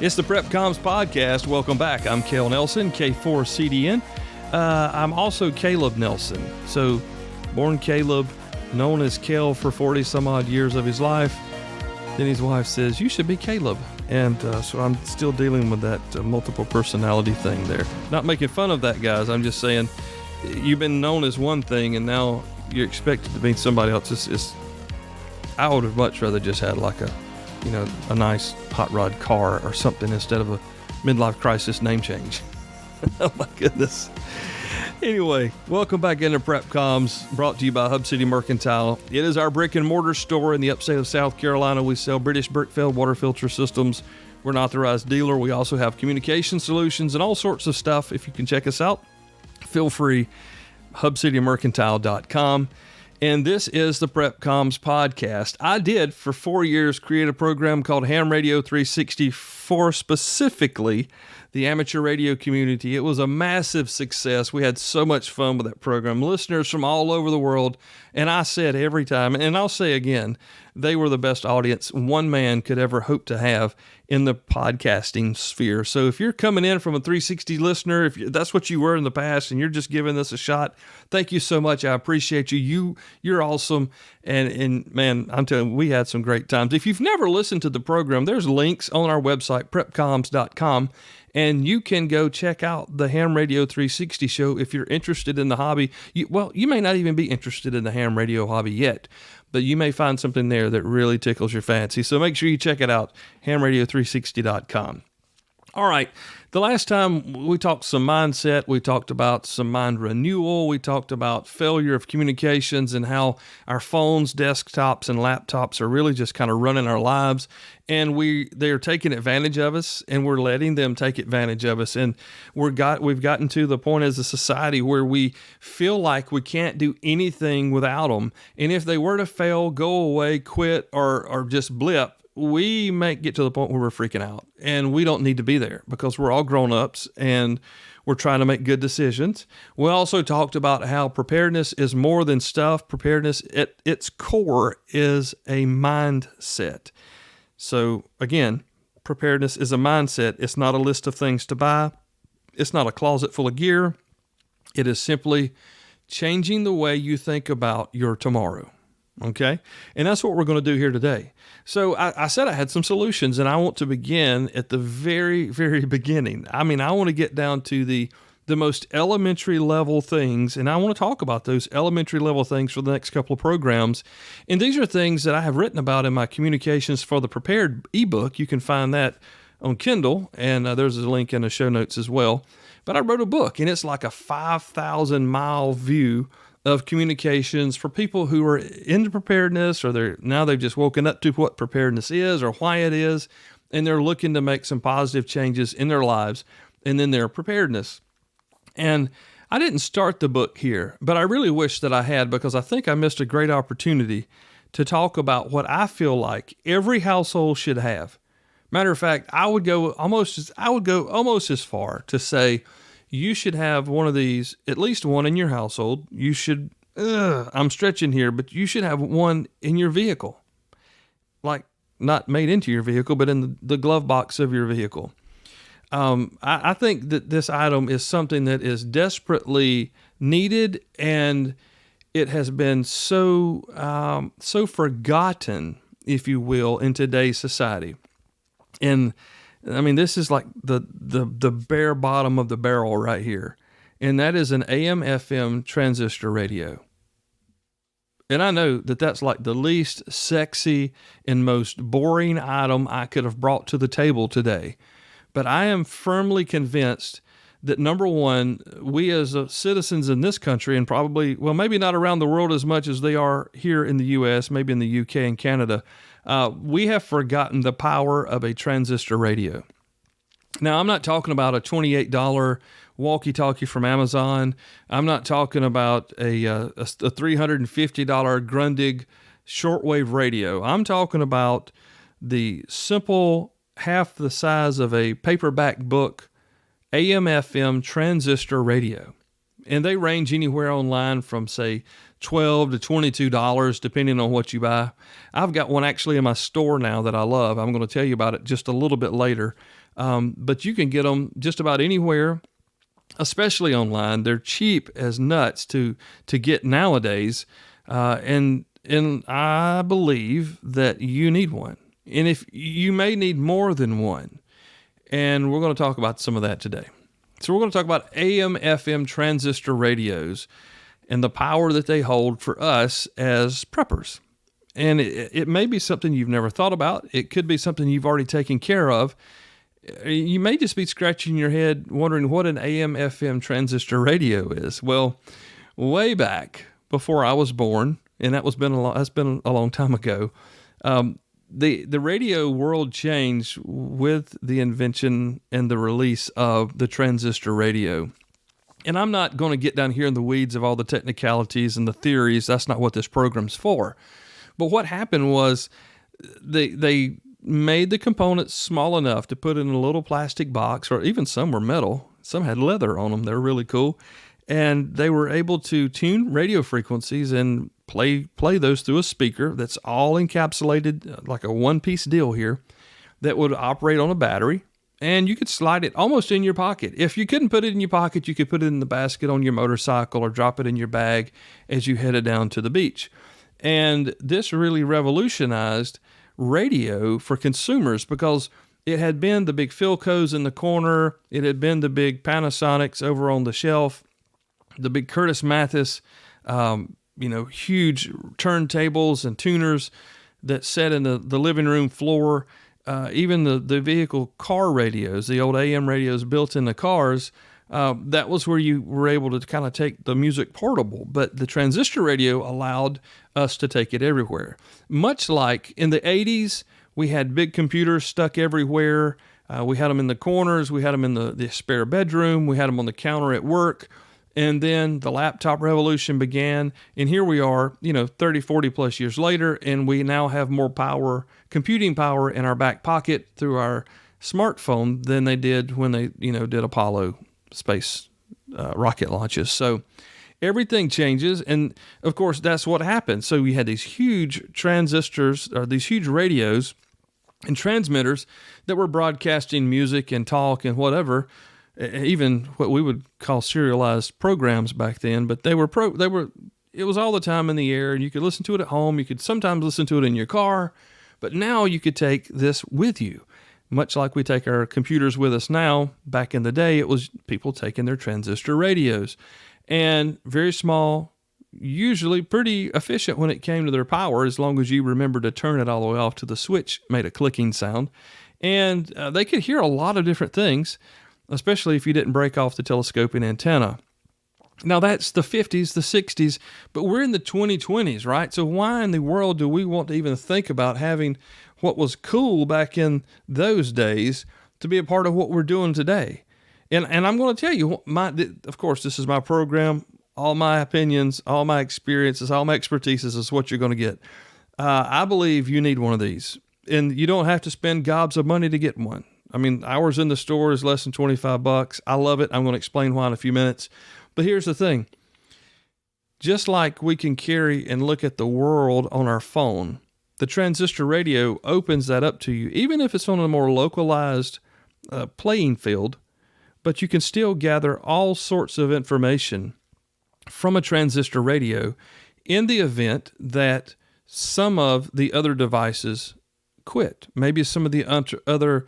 It's the PrepComms podcast. Welcome back. I'm Cale Nelson, K4CDN. I'm also Caleb Nelson. So, born Caleb, known as Cale for 40 some odd years of his life. Then his wife says, you should be Caleb. And so I'm still dealing with that multiple personality thing there. Not making fun of that, guys. I'm just saying, you've been known as one thing and now you're expected to be somebody else. I would have much rather just had like a nice hot rod car or something instead of a midlife crisis name change. Oh my goodness. Anyway, welcome back into PrepComms, brought to you by Hub City Mercantile. It is our brick and mortar store in the upstate of South Carolina. We sell British Brickfield water filter systems. We're an authorized dealer. We also have communication solutions and all sorts of stuff. If you can check us out, feel free, hubcitymercantile.com. And this is the PrepComms podcast. I did, for 4 years, create a program called Ham Radio 360 for specifically the amateur radio community. It was a massive success. We had so much fun with that program. Listeners from all over the world. And I said every time, and I'll say again, they were the best audience one man could ever hope to have in the podcasting sphere. So if you're coming in from a 360 listener, if that's what you were in the past and you're just giving this a shot, thank you so much. I appreciate you. You're awesome. And man, I'm telling you, we had some great times. If you've never listened to the program, there's links on our website, prepcomms.com. And you can go check out the Ham Radio 360 show if you're interested in the hobby. You may not even be interested in the ham radio hobby yet, but you may find something there that really tickles your fancy. So make sure you check it out, hamradio360.com. All right. The last time we talked some mindset, we talked about some mind renewal, we talked about failure of communications and how our phones, desktops, and laptops are really just kind of running our lives, and they're taking advantage of us, and we're letting them take advantage of us, and we've gotten to the point as a society where we feel like we can't do anything without them, and if they were to fail, go away, quit, or just blip, we might get to the point where we're freaking out, and we don't need to be there because we're all grown-ups and we're trying to make good decisions. We also talked about how preparedness is more than stuff. Preparedness at its core is a mindset. So again, preparedness is a mindset. It's not a list of things to buy. It's not a closet full of gear. It is simply changing the way you think about your tomorrow. Okay. And that's what we're going to do here today. So I said I had some solutions, and I want to begin at the very, very beginning. I mean, I want to get down to the most elementary level things, and I want to talk about those elementary level things for the next couple of programs. And these are things that I have written about in my Communications for the Prepared ebook. You can find that on Kindle, and there's a link in the show notes as well. But I wrote a book, and it's like a 5,000-mile view of communications for people who are into preparedness, or they've just woken up to what preparedness is or why it is, and they're looking to make some positive changes in their lives and in their preparedness. And I didn't start the book here, but I really wish that I had, because I think I missed a great opportunity to talk about what I feel like every household should have. Matter of fact, I would go almost as far to say, you should have one of these, at least one in your household. You should, I'm stretching here, but you should have one in your vehicle. Like, not made into your vehicle, but in the glove box of your vehicle. I think that this item is something that is desperately needed, and it has been so forgotten, if you will, in today's society. And I mean, this is like the bare bottom of the barrel right here. And that is an AM/FM transistor radio. And I know that that's like the least sexy and most boring item I could have brought to the table today. But I am firmly convinced that, number one, we as citizens in this country, and probably, well, maybe not around the world as much as they are here in the U.S., maybe in the U.K. and Canada, we have forgotten the power of a transistor radio. Now, I'm not talking about a $28 walkie-talkie from Amazon. I'm not talking about a $350 Grundig shortwave radio. I'm talking about the simple, half the size of a paperback book, AM/FM transistor radio. And they range anywhere online from, say, $12 to $22, depending on what you buy. I've got one actually in my store now that I love. I'm going to tell you about it just a little bit later. But you can get them just about anywhere, especially online. They're cheap as nuts to get nowadays. And I believe that you need one. And if you may need more than one. And we're going to talk about some of that today. So we're going to talk about AM, FM transistor radios and the power that they hold for us as preppers. And it may be something you've never thought about. It could be something you've already taken care of. You may just be scratching your head wondering what an AM, FM transistor radio is. Well, way back before I was born, and that's been a long time ago, the radio world changed with the invention and the release of the transistor radio. And I'm not going to get down here in the weeds of all the technicalities and the theories. That's not what this program's for. But what happened was they made the components small enough to put in a little plastic box, or even some were metal. Some had leather on them. They were really cool. And they were able to tune radio frequencies and play those through a speaker that's all encapsulated, like a one-piece deal here, that would operate on a battery. And you could slide it almost in your pocket. If you couldn't put it in your pocket, you could put it in the basket on your motorcycle or drop it in your bag as you headed down to the beach. And this really revolutionized radio for consumers because it had been the big Philcos in the corner. It had been the big Panasonics over on the shelf, the big Curtis Mathis, huge turntables and tuners that sat in the living room floor. Even the vehicle car radios, the old AM radios built in the cars, that was where you were able to kind of take the music portable. But the transistor radio allowed us to take it everywhere. Much like in the 80s, we had big computers stuck everywhere. We had them in the corners. We had them in the spare bedroom. We had them on the counter at work. And then the laptop revolution began. And here we are, 30, 40 plus years later, and we now have more power, computing power in our back pocket through our smartphone than they did when they, did Apollo space rocket launches. So everything changes. And of course, that's what happened. So we had these huge transistors, or these huge radios and transmitters that were broadcasting music and talk and whatever, even what we would call serialized programs back then, but it was all the time in the air, and you could listen to it at home. You could sometimes listen to it in your car, but now you could take this with you, much like we take our computers with us now. Back in the day, it was people taking their transistor radios, and very small, usually pretty efficient when it came to their power, as long as you remember to turn it all the way off to the switch, made a clicking sound, and they could hear a lot of different things, especially if you didn't break off the telescoping antenna. Now that's the 50s, the 60s, but we're in the 2020s, right? So why in the world do we want to even think about having what was cool back in those days to be a part of what we're doing today? And I'm going to tell you, of course, this is my program. All my opinions, all my experiences, all my expertise is what you're going to get. I believe you need one of these, and you don't have to spend gobs of money to get one. I mean, ours in the store is less than $25. I love it. I'm going to explain why in a few minutes. But here's the thing. Just like we can carry and look at the world on our phone, the transistor radio opens that up to you, even if it's on a more localized playing field, but you can still gather all sorts of information from a transistor radio in the event that some of the other devices quit. Maybe some of the other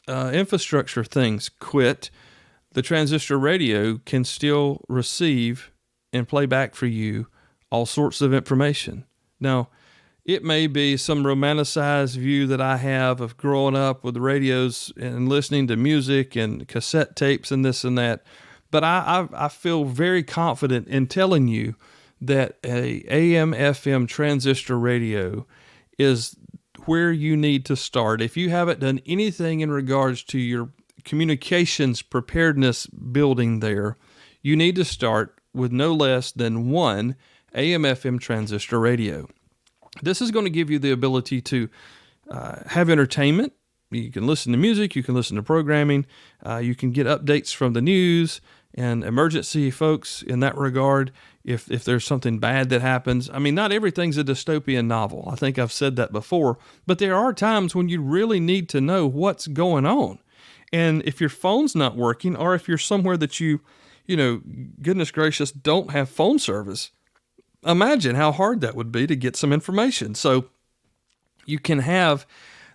infrastructure things quit. The transistor radio can still receive and play back for you all sorts of information. Now, it may be some romanticized view that I have of growing up with the radios and listening to music and cassette tapes and this and that, but I feel very confident in telling you that a AM/FM transistor radio is where you need to start. If you haven't done anything in regards to your communications preparedness building there, you need to start with no less than one AM/FM transistor radio. This is going to give you the ability to have entertainment. You can listen to music, you can listen to programming, you can get updates from the news, and emergency folks in that regard. If there's something bad that happens, I mean, not everything's a dystopian novel. I think I've said that before, but there are times when you really need to know what's going on. And if your phone's not working, or if you're somewhere that you know, goodness gracious, don't have phone service, imagine how hard that would be to get some information. So you can have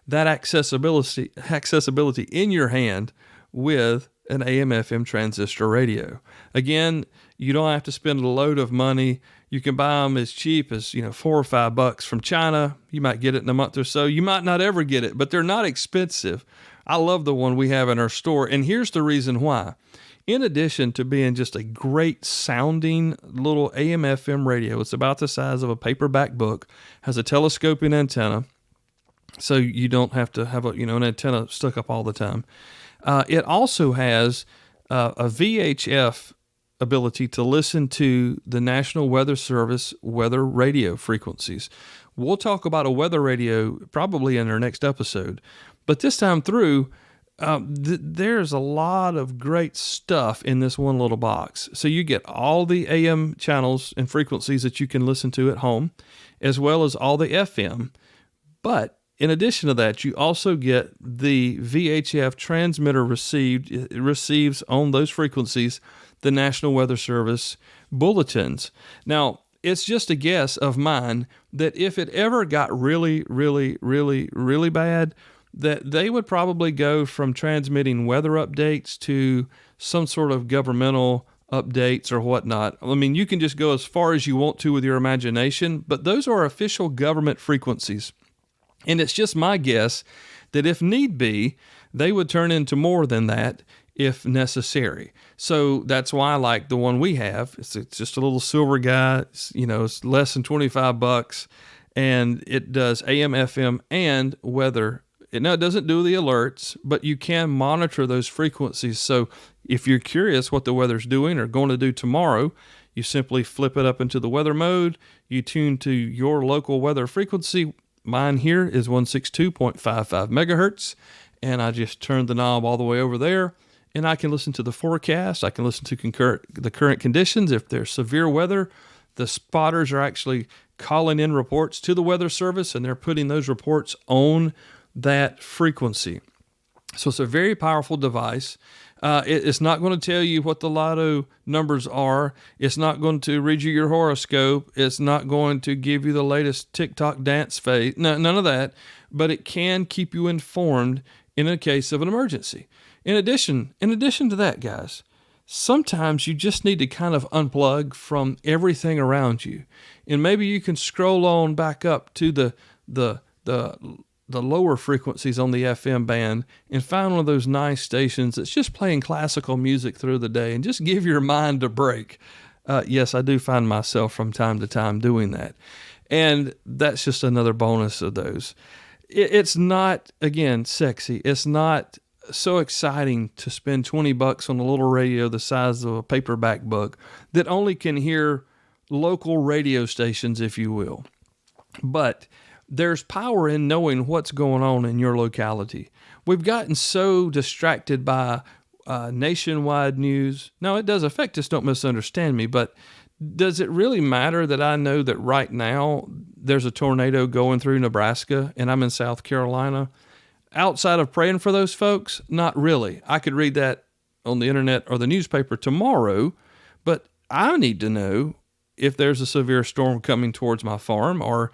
that accessibility in your hand with an AM/FM transistor radio. Again, you don't have to spend a load of money. You can buy them as cheap as, $4 or $5 from China. You might get it in a month or so. You might not ever get it, but they're not expensive. I love the one we have in our store, and here's the reason why. In addition to being just a great sounding little AM/FM radio, it's about the size of a paperback book, has a telescoping antenna, so you don't have to have an antenna stuck up all the time. It also has a VHF ability to listen to the National Weather Service weather radio frequencies. We'll talk about a weather radio probably in our next episode, but this time through, there's a lot of great stuff in this one little box. So you get all the AM channels and frequencies that you can listen to at home, as well as all the FM. But in addition to that, you also get the VHF transmitter it receives on those frequencies the National Weather Service bulletins. Now, it's just a guess of mine that if it ever got really, really, really, really bad, that they would probably go from transmitting weather updates to some sort of governmental updates or whatnot. I mean, you can just go as far as you want to with your imagination, but those are official government frequencies. And it's just my guess that if need be, they would turn into more than that if necessary. So that's why I like the one we have. It's just a little silver guy. It's less than $25, and it does AM, FM, and weather. Now, it doesn't do the alerts, but you can monitor those frequencies. So if you're curious what the weather's doing or going to do tomorrow, you simply flip it up into the weather mode. You tune to your local weather frequency. Mine here is 162.55 megahertz, and I just turned the knob all the way over there, and I can listen to the forecast. I can listen to the current conditions. If there's severe weather, the spotters are actually calling in reports to the Weather Service, and they're putting those reports on that frequency. So it's a very powerful device. It's not going to tell you what the lotto numbers are. It's not going to read you your horoscope. It's not going to give you the latest TikTok dance phase. No, none of that. But it can keep you informed in a case of an emergency. In addition to that, guys, sometimes you just need to kind of unplug from everything around you. And maybe you can scroll on back up to the lower frequencies on the FM band and find one of those nice stations that's just playing classical music through the day and just give your mind a break. Yes, I do find myself from time to time doing that. And that's just another bonus of those. It's not, again, sexy. It's not so exciting to spend $20 on a little radio the size of a paperback book that only can hear local radio stations, if you will. But there's power in knowing what's going on in your locality. We've gotten so distracted by nationwide news. Now, it does affect us, don't misunderstand me, but does it really matter that I know that right now there's a tornado going through Nebraska and I'm in South Carolina? Outside of praying for those folks, not really. I could read that on the internet or the newspaper tomorrow, but I need to know if there's a severe storm coming towards my farm, or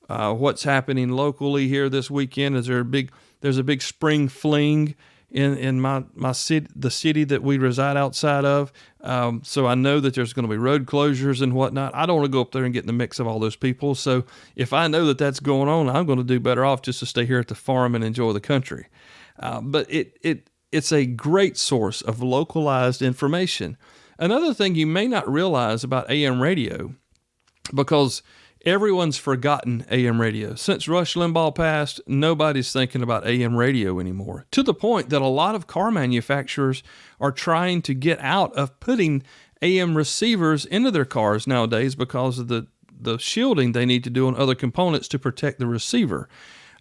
what's happening locally here this weekend. There's a big spring fling in my city, the city that we reside outside of. So I know that there's going to be road closures and whatnot. I don't want to go up there and get in the mix of all those people. So if I know that that's going on, I'm going to do better off just to stay here at the farm and enjoy the country. But it's a great source of localized information. Another thing you may not realize about AM radio, because everyone's forgotten AM radio. Since Rush Limbaugh passed, nobody's thinking about AM radio anymore, to the point that a lot of car manufacturers are trying to get out of putting AM receivers into their cars nowadays because of the shielding they need to do on other components to protect the receiver.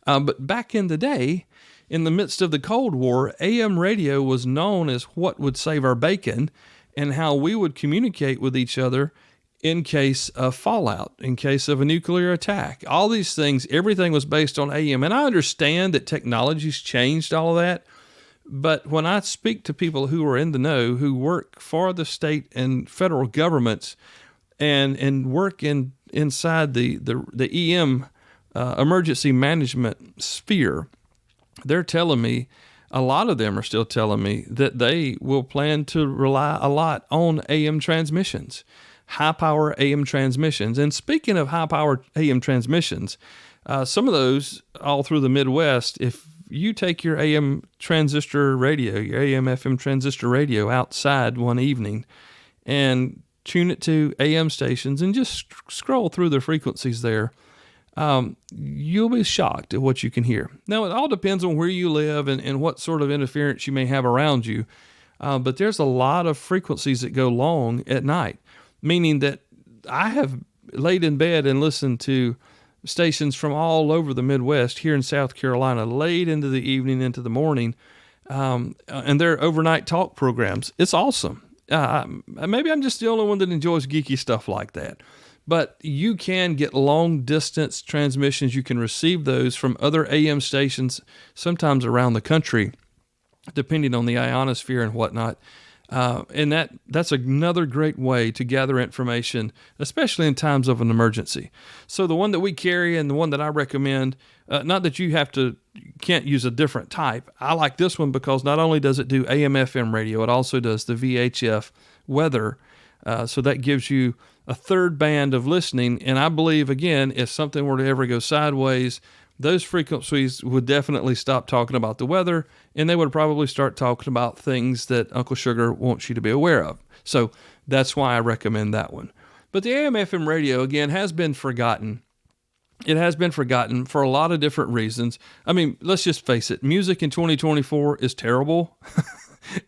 But back in the day, in the midst of the Cold War, AM radio was known as what would save our bacon. and how we would communicate with each other in case of fallout, in case of a nuclear attack. All these things, everything was based on AM. And I understand that technology's changed all of that. But when I speak to people who are in the know, who work for the state and federal governments and work inside the EM emergency management sphere, they're telling me, a lot of them are still telling me that they will plan to rely a lot on AM transmissions, high power AM transmissions. And speaking of high power AM transmissions, some of those all through the Midwest, if you take your AM transistor radio, your AM FM transistor radio outside one evening and tune it to AM stations and just scroll through the frequencies there, you'll be shocked at what you can hear. Now, it all depends on where you live and what sort of interference you may have around you. But there's a lot of frequencies that go long at night, meaning that I have laid in bed and listened to stations from all over the Midwest here in South Carolina late into the evening, into the morning, and they're overnight talk programs. It's awesome. Maybe I'm just the only one that enjoys geeky stuff like that. But you can get long-distance transmissions. You can receive those from other AM stations, sometimes around the country, depending on the ionosphere and whatnot. And that's another great way to gather information, especially in times of an emergency. So the one that we carry and the one that I recommend, not that you can't use a different type. I like this one because not only does it do AM, FM radio, it also does the VHF weather. So that gives you a third band of listening. And I believe, again, if something were to ever go sideways, those frequencies would definitely stop talking about the weather, and they would probably start talking about things that Uncle Sugar wants you to be aware of. So that's why I recommend that one. But the AM FM radio, again, has been forgotten. It has been forgotten for a lot of different reasons. I mean, let's just face it. Music in 2024 is terrible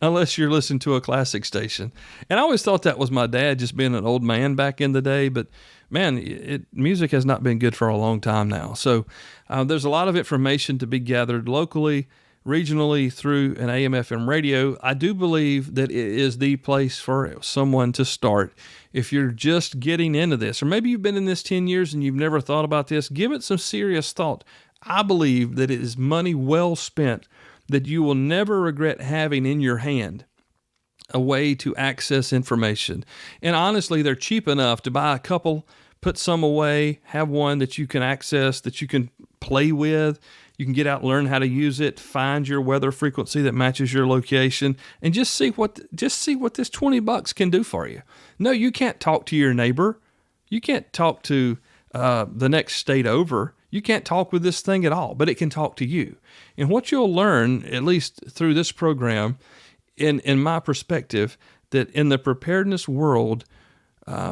unless you're listening to a classic station. And I always thought that was my dad just being an old man back in the day, but man, music has not been good for a long time now. So there's a lot of information to be gathered locally, regionally through an AM FM radio. I do believe that it is the place for someone to start. If you're just getting into this, or maybe you've been in this 10 years and you've never thought about this, give it some serious thought. I believe that it is money well spent that you will never regret having in your hand a way to access information. And honestly, they're cheap enough to buy a couple, put some away, have one that you can access, that you can play with. You can get out, learn how to use it, find your weather frequency that matches your location, and just see what this $20 can do for you. No, you can't talk to your neighbor. You can't talk to the next state over. You can't talk with this thing at all, but it can talk to you. And what you'll learn, at least through this program, in my perspective, that in the preparedness world,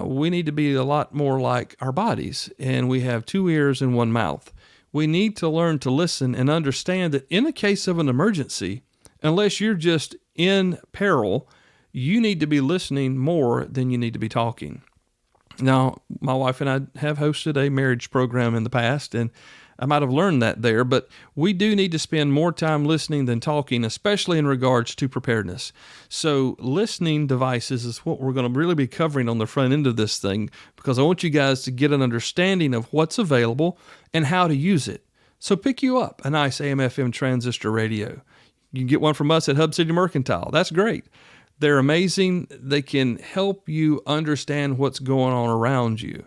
we need to be a lot more like our bodies, and we have 2 ears and 1 mouth. We need to learn to listen and understand that in the case of an emergency, unless you're just in peril, you need to be listening more than you need to be talking. Now, my wife and I have hosted a marriage program in the past, and I might have learned that there, but we do need to spend more time listening than talking, especially in regards to preparedness. So listening devices is what we're going to really be covering on the front end of this thing, because I want you guys to get an understanding of what's available and how to use it. So pick you up a nice AM/FM transistor radio. You can get one from us at Hub City Mercantile. That's great. They're amazing. They can help you understand what's going on around you.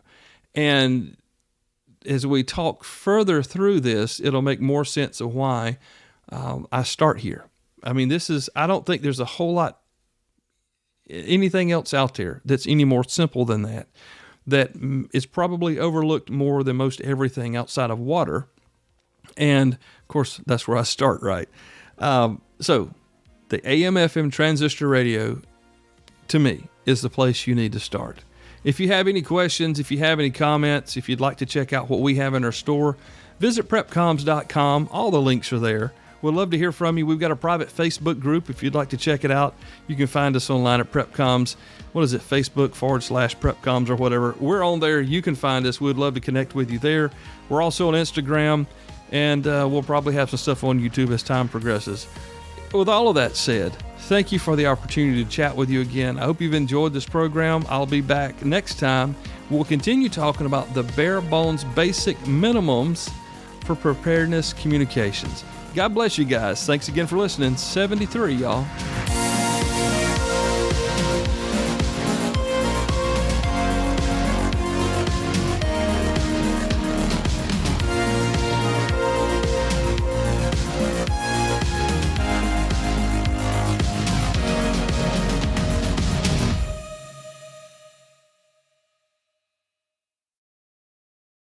And as we talk further through this, it'll make more sense of why I start here. I mean, I don't think there's a whole lot, anything else out there that's any more simple than that is probably overlooked more than most everything outside of water. And of course, that's where I start, right? So the AM/FM transistor radio, to me, is the place you need to start. If you have any questions, if you have any comments, if you'd like to check out what we have in our store, visit PrepComms.com. All the links are there. We'd love to hear from you. We've got a private Facebook group. If you'd like to check it out, you can find us online at PrepComms. What is it? Facebook.com/PrepComms or whatever. We're on there. You can find us. We'd love to connect with you there. We're also on Instagram, and we'll probably have some stuff on YouTube as time progresses. With all of that said, thank you for the opportunity to chat with you again. I hope you've enjoyed this program. I'll be back next time. We'll continue talking about the bare bones basic minimums for preparedness communications. God bless you guys. Thanks again for listening. 73, y'all.